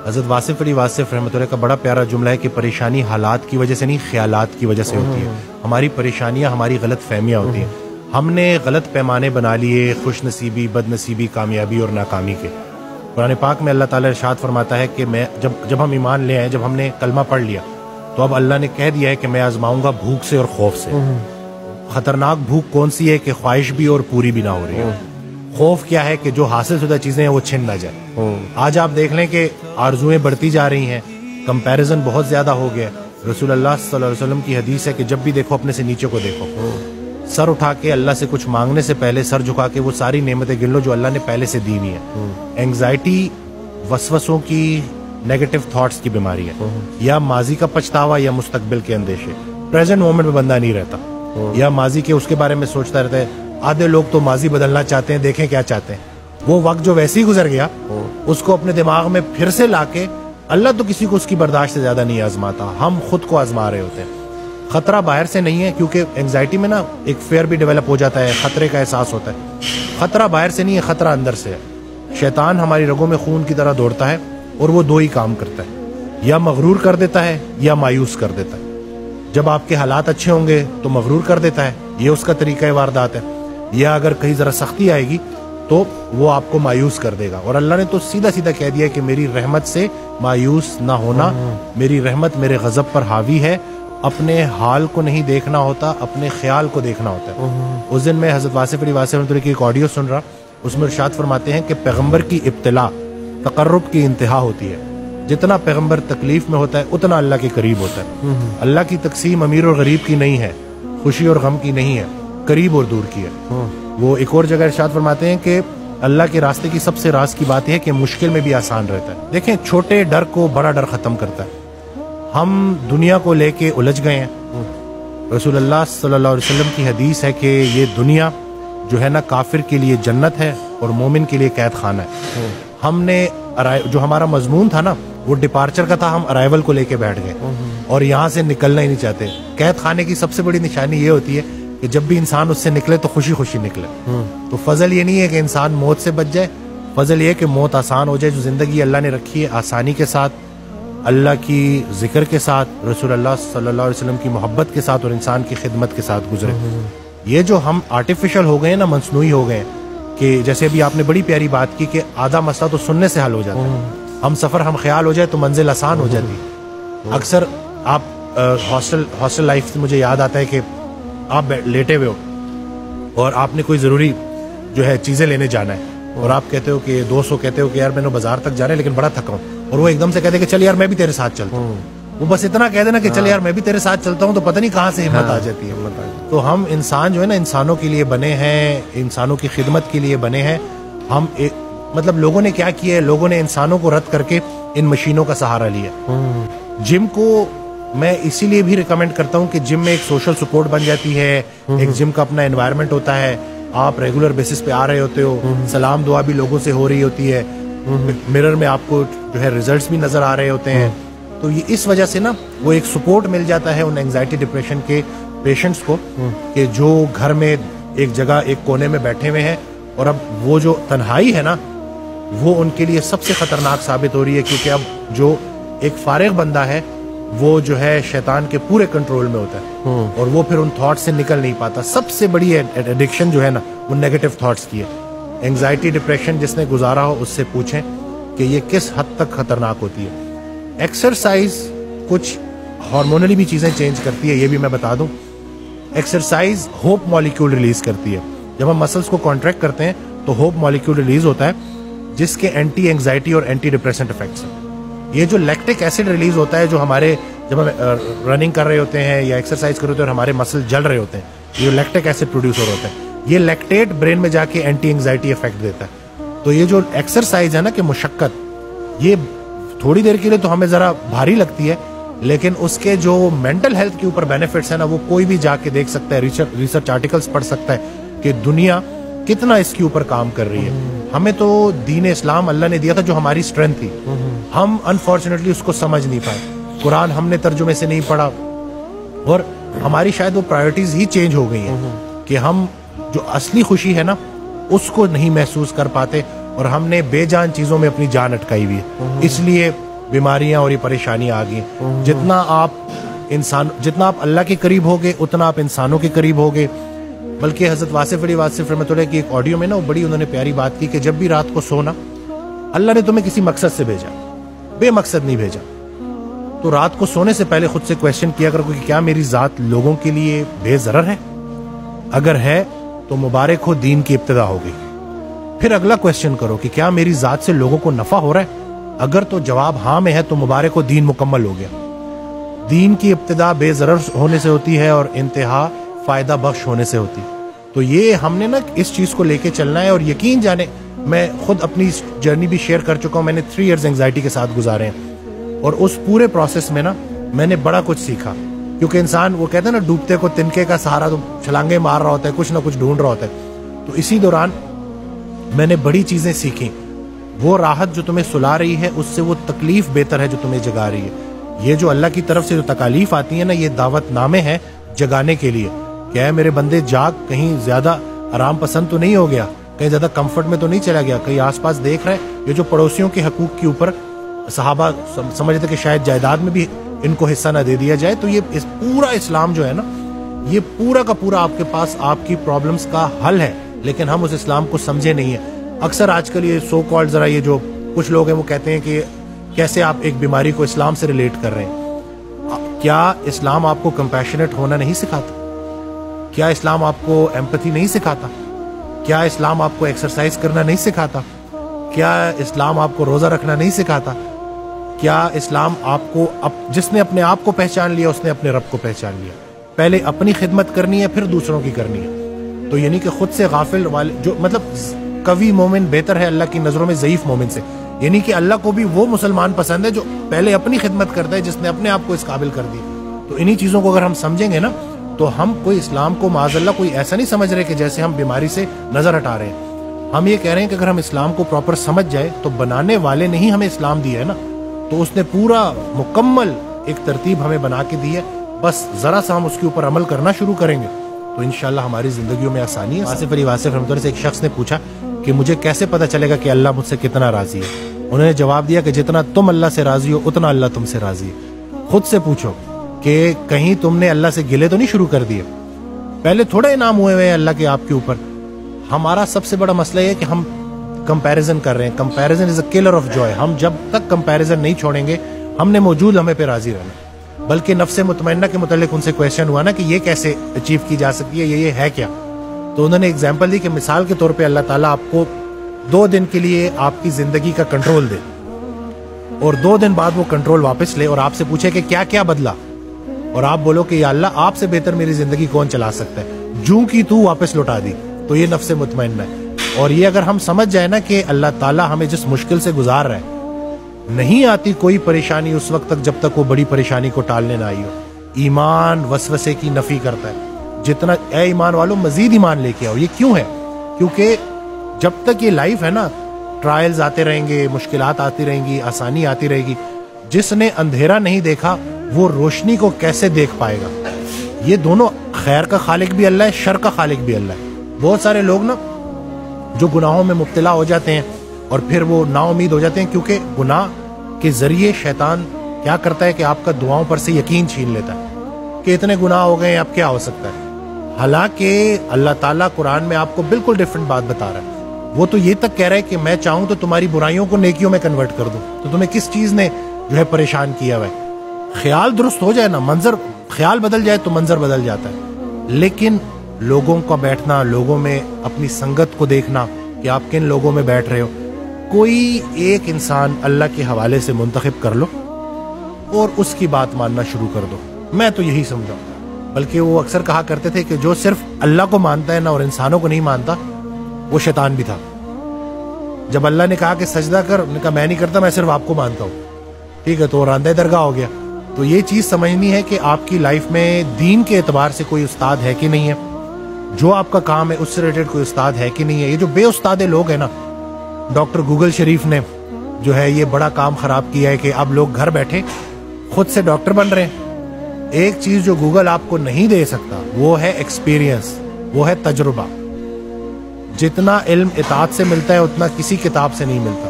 حضرت واصف علی واصف رحمۃ اللہ کا بڑا پیارا جملہ ہے کہ پریشانی حالات کی وجہ سے نہیں خیالات کی وجہ سے ہوتی ہے. ہماری پریشانیاں ہماری غلط فہمیاں ہوتی ہیں. ہم نے غلط پیمانے بنا لیے خوش نصیبی بد نصیبی کامیابی اور ناکامی کے. قرآن پاک میں اللہ تعالیٰ ارشاد فرماتا ہے کہ میں جب ہم ایمان لے آئے, جب ہم نے کلمہ پڑھ لیا تو اب اللہ نے کہہ دیا ہے کہ میں آزماؤں گا بھوک سے اور خوف سے. خطرناک بھوک کون سی ہے کہ خواہش بھی اور پوری بھی نہ ہو رہی ہے. خوف کیا ہے کہ جو حاصل شدہ چیزیں ہیں وہ چھن نہ جائے. آج آپ دیکھ لیں کہ آرزویں بڑھتی جا رہی ہیں, کمپیریزن بہت زیادہ ہو گیا. رسول اللہ صلی اللہ علیہ وسلم کی حدیث ہے کہ جب بھی دیکھو اپنے سے نیچے کو دیکھو, سر اٹھا کے اللہ سے کچھ مانگنے سے پہلے سر جھکا کے وہ ساری نعمتیں گن لو جو اللہ نے پہلے سے دی ہوئی ہیں. اینگزائٹی وسوسوں کی نیگیٹو تھاٹس کی بیماری ہے, یا ماضی کا پچھتاوا یا مستقبل کے اندیشے. پریزنٹ مومنٹ میں بندہ نہیں رہتا, یا ماضی کے اس کے بارے میں سوچتا رہتا ہے. آدھے لوگ تو ماضی بدلنا چاہتے ہیں, دیکھیں کیا چاہتے ہیں. وہ وقت جو ویسے ہی گزر گیا اس کو اپنے دماغ میں پھر سے لا کے, اللہ تو کسی کو اس کی برداشت سے زیادہ نہیں آزماتا, ہم خود کو آزما رہے ہوتے ہیں. خطرہ باہر سے نہیں ہے, کیونکہ اینگزائٹی میں نا ایک فیئر بھی ڈیولپ ہو جاتا ہے, خطرے کا احساس ہوتا ہے. خطرہ باہر سے نہیں ہے, خطرہ اندر سے ہے. شیطان ہماری رگوں میں خون کی طرح دوڑتا ہے اور وہ دو ہی کام کرتا ہے, یا مغرور کر دیتا ہے یا مایوس کر دیتا ہے. جب آپ کے حالات اچھے ہوں گے تو مغرور کر دیتا ہے, یہ اس کا طریقہ واردات ہے. یا اگر کہیں ذرا سختی آئے گی تو وہ آپ کو مایوس کر دے گا. اور اللہ نے تو سیدھا سیدھا کہہ دیا کہ میری رحمت سے مایوس نہ ہونا, میری رحمت میرے غضب پر حاوی ہے. اپنے حال کو نہیں دیکھنا ہوتا, اپنے خیال کو دیکھنا ہوتا ہے. اس دن میں حضرت واصف علی واصف رحمۃ اللہ کی ایک آڈیو سن رہا, اس میں ارشاد فرماتے ہیں کہ پیغمبر کی ابتلا تقرب کی انتہا ہوتی ہے. جتنا پیغمبر تکلیف میں ہوتا ہے اتنا اللہ کے قریب ہوتا ہے. اللہ کی تقسیم امیر اور غریب کی نہیں ہے, خوشی اور غم کی نہیں ہے, قریب اور دور کی ہے. وہ ایک اور جگہ ارشاد فرماتے ہیں کہ اللہ کے راستے کی سب سے راز کی بات یہ ہے کہ مشکل میں بھی آسان رہتا ہے. دیکھیں, چھوٹے ڈر کو بڑا ڈر ختم کرتا ہے. ہم دنیا کو لے کے الجھ گئے ہیں. رسول اللہ صلی اللہ علیہ وسلم کی حدیث ہے کہ یہ دنیا جو ہے نا کافر کے لیے جنت ہے اور مومن کے لیے قید خانہ ہے. ہم نے جو ہمارا مضمون تھا نا وہ ڈپارچر کا تھا, ہم ارائیول کو لے کے بیٹھ گئے اور یہاں سے نکلنا ہی نہیں چاہتے. قید خانے کی سب سے بڑی نشانی یہ ہوتی ہے کہ جب بھی انسان اس سے نکلے تو خوشی خوشی نکلے. تو فضل یہ نہیں ہے کہ انسان موت سے بچ جائے, فضل یہ کہ موت آسان ہو جائے. جو زندگی اللہ نے رکھی ہے آسانی کے ساتھ, اللہ کی ذکر کے ساتھ, رسول اللہ صلی اللہ علیہ وسلم کی محبت کے ساتھ اور انسان کی خدمت کے ساتھ گزرے. یہ جو ہم آرٹیفیشل ہو گئے نا, مصنوعی ہو گئے, کہ جیسے ابھی آپ نے بڑی پیاری بات کی کہ آدھا مسئلہ تو سننے سے حل ہو جاتا ہے. ہم سفر ہم خیال ہو جائے تو منزل آسان ہو جاتی ہے. اکثر آپ ہاسٹل لائف سے مجھے یاد آتا ہے کہ آپ لیٹے ہوئے ہو اور آپ نے کوئی ضروری جو ہے چیزیں لینے جانا ہے, اور آپ کہتے ہو کہ دوست کو کہتے ہو کہ یار میں نے بازار تک جانا ہے لیکن بڑا تھکا ہوں, اور وہ ایک دم سے کہتے کہ چل یار میں بھی تیرے ساتھ چلتا ہوں. وہ بس اتنا کہہ دینا کہ چل یار میں بھی تیرے ساتھ چلتا ہوں, تو پتہ نہیں کہاں سے ہمت آ جاتی ہے. تو ہم انسان جو ہے نا انسانوں کے لیے بنے ہیں, انسانوں کی خدمت کے لیے بنے ہیں. ہم مطلب لوگوں نے کیا کیا ہے, لوگوں نے انسانوں کو رد کر کے ان مشینوں کا سہارا لیا. جم کو میں اسی لیے بھی ریکمینڈ کرتا ہوں کہ جم میں ایک سوشل سپورٹ بن جاتی ہے, ایک جم کا اپنا انوائرمنٹ ہوتا ہے, آپ ریگولر بیسس پہ آ رہے ہوتے ہو, سلام دعا بھی لوگوں سے ہو رہی ہوتی ہے, مرر میں آپ کو جو ہے ریزلٹس بھی نظر آ رہے ہوتے ہیں. تو یہ اس وجہ سے نا وہ ایک سپورٹ مل جاتا ہے ان اینگزائٹی ڈپریشن کے پیشنٹس کو, کہ جو گھر میں ایک جگہ ایک کونے میں بیٹھے ہوئے ہیں, اور اب وہ جو تنہائی ہے نا وہ ان کے لیے سب سے خطرناک ثابت ہو رہی ہے, کیونکہ اب جو ایک فارغ بندہ ہے وہ جو ہے شیطان کے پورے کنٹرول میں ہوتا ہے, اور وہ پھر ان تھاٹس سے نکل نہیں پاتا. سب سے بڑی ایڈکشن جو ہے نا وہ نیگیٹو تھاٹس کی ہے. اینگزائٹی ڈپریشن جس نے گزارا ہو اس سے پوچھیں کہ یہ کس حد تک خطرناک ہوتی ہے. ایکسرسائز کچھ ہارمونلی بھی چیزیں چینج کرتی ہے, یہ بھی میں بتا دوں. ایکسرسائز ہوپ مالیکیول ریلیز کرتی ہے. جب ہم مسلس کو کانٹریکٹ کرتے ہیں تو ہوپ مالیکیول ریلیز ہوتا ہے جس کے اینٹی اینگزائٹی اور اینٹی ڈپریسنٹ افیکٹس ہیں. یہ جو لیکٹک ایسڈ ریلیز ہوتا ہے جو ہمارے جب ہم رننگ کر رہے ہوتے ہیں یا ایکسرسائز کر رہے ہوتے ہیں اور ہمارے مسل جل رہے ہوتے ہیں, یہ لیکٹک ایسڈ پروڈیوس ہو رہا ہوتا ہے, یہ لیکٹیٹ برین میں جا کے اینٹی اینگزائٹی افیکٹ دیتا ہے. تو یہ جو ایکسرسائز ہے نا کہ مشقت, یہ تھوڑی دیر کے لیے تو ہمیں ذرا بھاری لگتی ہے, لیکن اس کے جو مینٹل ہیلتھ کے اوپر بینیفٹس ہیں نا وہ کوئی بھی جا کے دیکھ سکتا ہے, ریسرچ آرٹیکلس پڑھ سکتا ہے کہ دنیا کتنا اس کے اوپر کام کر رہی ہے. ہمیں تو دین اسلام اللہ نے دیا تھا جو ہماری اسٹرینتھ تھی, ہم انفارچونیٹلی اس کو سمجھ نہیں پائے. قرآن ہم نے ترجمے سے نہیں پڑھا, اور ہماری شاید وہ پرائیورٹیز ہی چینج ہو گئی ہیں کہ ہم جو اصلی خوشی ہے نا اس کو نہیں محسوس کر پاتے, اور ہم نے بے جان چیزوں میں اپنی جان اٹکائی ہوئی ہے. اس لیے بیماریاں اور یہ پریشانیاں آ گئی. جتنا آپ اللہ کے قریب ہوگے اتنا آپ انسانوں کے قریب ہوگے. بلکہ حضرت واصف علی واصف رحمۃ اللہ کی ایک آڈیو میں نا بڑی انہوں نے پیاری بات کی کہ جب بھی رات کو سونا, اللہ نے تمہیں کسی مقصد سے بھیجا, بے مقصد نہیں بھیجا. تو رات کو سونے سے پہلے خود سے کویشچن کیا کرو کہ کیا میری ذات لوگوں کے لیے بے ضرر ہے؟ اگر ہے تو مبارک ہو, دین کی ابتدا ہو گئی. پھر اگلا کویشچن کرو کہ کیا میری ذات سے لوگوں کو نفع ہو رہا ہے؟ اگر تو جواب ہاں میں ہے تو مبارک ہو, دین مکمل ہو گیا. دین کی ابتدا بے ضرر ہونے سے ہوتی ہے اور انتہا فائدہ بخش ہونے سے ہوتی. تو یہ ہم نے نا اس چیز کو لے کے چلنا ہے. اور یقین جانے میں خود اپنی جرنی بھی شیئر کر چکا ہوں. میں نے 3 ایئرز انگزائٹی کے ساتھ گزارے ہیں اور اس پورے پروسیس میں نا میں نے بڑا کچھ سیکھا. کیونکہ انسان وہ کہتے ہیں نا ڈوبتے کو تنکے کا سہارا, تو چھلانگے مار رہا ہوتا ہے, کچھ نہ کچھ ڈھونڈ رہا ہوتا ہے. تو اسی دوران میں نے بڑی چیزیں سیکھیں. وہ راحت جو تمہیں سلا رہی ہے اس سے وہ تکلیف بہتر ہے جو تمہیں جگا رہی ہے. یہ جو اللہ کی طرف سے جو تکالیف آتی ہیں نا, یہ دعوت نامے ہیں جگانے کے لیے. کہ اے میرے بندے جاگ, کہیں زیادہ آرام پسند تو نہیں ہو گیا, کہیں زیادہ کمفرٹ میں تو نہیں چلا گیا, کہیں آس پاس دیکھ رہے یہ جو پڑوسیوں کے حقوق کے اوپر صحابہ سمجھتے کہ شاید جائیداد میں بھی ان کو حصہ نہ دے دیا جائے. تو یہ پورا اسلام جو ہے نا, یہ پورا کا پورا آپ کے پاس آپ کی پرابلمز کا حل ہے. لیکن ہم اس اسلام کو سمجھے نہیں ہیں. اکثر آج کل یہ سو کالڈ ذرا یہ جو کچھ لوگ ہیں وہ کہتے ہیں کہ کیسے آپ ایک بیماری کو اسلام سے ریلیٹ کر رہے ہیں. کیا اسلام آپ کو کمپیشنیٹ ہونا نہیں سکھاتا؟ کیا اسلام آپ کو ایمپتھی نہیں سکھاتا؟ کیا اسلام آپ کو ایکسرسائز کرنا نہیں سکھاتا؟ کیا اسلام آپ کو روزہ رکھنا نہیں سکھاتا؟ کیا اسلام آپ کو جس نے اپنے آپ کو پہچان لیا اس نے اپنے رب کو پہچان لیا. پہلے اپنی خدمت کرنی ہے پھر دوسروں کی کرنی ہے. تو یعنی کہ خود سے غافل والے جو مطلب قوی مومن بہتر ہے اللہ کی نظروں میں ضعیف مومن سے. یعنی کہ اللہ کو بھی وہ مسلمان پسند ہے جو پہلے اپنی خدمت کرتا ہے, جس نے اپنے آپ کو اس قابل کر دی. تو انہی چیزوں کو اگر ہم سمجھیں گے نا تو ہم کوئی اسلام کو معاذ اللہ کوئی ایسا نہیں سمجھ رہے کہ جیسے ہم بیماری سے نظر ہٹا رہے ہیں. ہم یہ کہہ رہے ہیں کہ اگر ہم اسلام کو پراپر سمجھ جائے تو بنانے والے نے ہی ہمیں اسلام دیا ہے نا, تو اس نے پورا مکمل ایک ترتیب ہمیں بنا کے دی ہے. بس ذرا سا ہم اس کے اوپر عمل کرنا شروع کریں گے تو انشاءاللہ ہماری زندگیوں میں آسانی ہے. واصف علی واصف رحمۃ اللہ سے ایک شخص نے پوچھا کہ مجھے کیسے پتہ چلے گا کہ اللہ مجھ سے کتنا راضی ہے؟ انہوں نے جواب دیا کہ جتنا تم اللہ سے راضی ہو اتنا اللہ تم سے راضی ہے. خود سے پوچھو کہ کہیں تم نے اللہ سے گلے تو نہیں شروع کر دیے؟ پہلے تھوڑا انعام ہوئے ہیں اللہ کے آپ کے اوپر. ہمارا سب سے بڑا مسئلہ یہ ہے کہ ہم کمپیریزن کر رہے ہیں. Comparison is a colour of joy. ہم جب تک کمپیریزن نہیں چھوڑیں گے ہم نے موجود ہمیں پہ راضی رہنا. بلکہ نفس مطمئنہ کے متعلق ان سے کویشچن ہوا نا کہ یہ کیسے اچیو کی جا سکتی ہے, یہ ہے کیا؟ تو انہوں نے ایگزامپل دی کہ مثال کے طور پہ اللہ تعالیٰ آپ کو 2 دن کے لیے آپ کی زندگی کا کنٹرول دے اور 2 دن بعد وہ کنٹرول واپس لے اور آپ سے پوچھے کہ کیا کیا بدلا, اور آپ بولو کہ یا اللہ آپ سے بہتر میری زندگی کون چلا سکتا ہے, جوں کی تو واپس لوٹا دی. تو یہ نفس مطمئنہ ہے. اور یہ اگر ہم سمجھ جائیں نا کہ اللہ تعالیٰ ہمیں جس مشکل سے گزار رہا ہے, نہیں آتی کوئی پریشانی اس وقت تک جب تک وہ بڑی پریشانی کو ٹالنے نہ آئی ہو. ایمان وسوسے کی نفی کرتا ہے. جتنا اے ایمان والوں مزید ایمان لے کے آؤ. یہ کیوں ہے؟ کیونکہ جب تک یہ لائف ہے نا ٹرائلز آتے رہیں گے, مشکلات آتی رہیں گی, آسانی آتی رہے گی. جس نے اندھیرا نہیں دیکھا وہ روشنی کو کیسے دیکھ پائے گا؟ یہ دونوں, خیر کا خالق بھی اللہ ہے, شر کا خالق بھی اللہ ہے. بہت سارے لوگ نا جو گناہوں میں مبتلا ہو جاتے ہیں اور پھر وہ نا امید ہو جاتے ہیں, کیونکہ گناہ کے ذریعے شیطان کیا کرتا ہے کہ آپ کا دعاؤں پر سے یقین چھین لیتا ہے کہ اتنے گناہ ہو گئے اب کیا ہو سکتا ہے. حالانکہ اللہ تعالیٰ قرآن میں آپ کو بالکل ڈیفرنٹ بات بتا رہا ہے. وہ تو یہ تک کہہ رہا ہے کہ میں چاہوں تو تمہاری برائیوں کو نیکیوں میں کنورٹ کر دوں. تو تمہیں کس چیز نے جو ہے پریشان کیا ہوا ہے؟ خیال درست ہو جائے نا, منظر خیال بدل جائے تو منظر بدل جاتا ہے. لیکن لوگوں کا بیٹھنا, لوگوں میں اپنی سنگت کو دیکھنا کہ آپ کن لوگوں میں بیٹھ رہے ہو, کوئی ایک انسان اللہ کے حوالے سے منتخب کر لو اور اس کی بات ماننا شروع کر دو. میں تو یہی سمجھا. بلکہ وہ اکثر کہا کرتے تھے کہ جو صرف اللہ کو مانتا ہے نا اور انسانوں کو نہیں مانتا وہ شیطان بھی تھا. جب اللہ نے کہا کہ سجدہ کر, نے کہا میں نہیں کرتا, میں صرف آپ کو مانتا ہوں. ٹھیک ہے, تو راندہ درگاہ ہو گیا. تو یہ چیز سمجھنی ہے کہ آپ کی لائف میں دین کے اعتبار سے کوئی استاد ہے کہ نہیں ہے, جو آپ کا کام ہے اس سے ریلیٹڈ کوئی استاد ہے کہ نہیں ہے. یہ جو بے استاد لوگ ہیں نا, ڈاکٹر گوگل شریف نے جو ہے یہ بڑا کام خراب کیا ہے کہ اب لوگ گھر بیٹھے خود سے ڈاکٹر بن رہے ہیں. ایک چیز جو گوگل آپ کو نہیں دے سکتا وہ ہے ایکسپیرینس, وہ ہے تجربہ. جتنا علم اطاعت سے ملتا ہے اتنا کسی کتاب سے نہیں ملتا.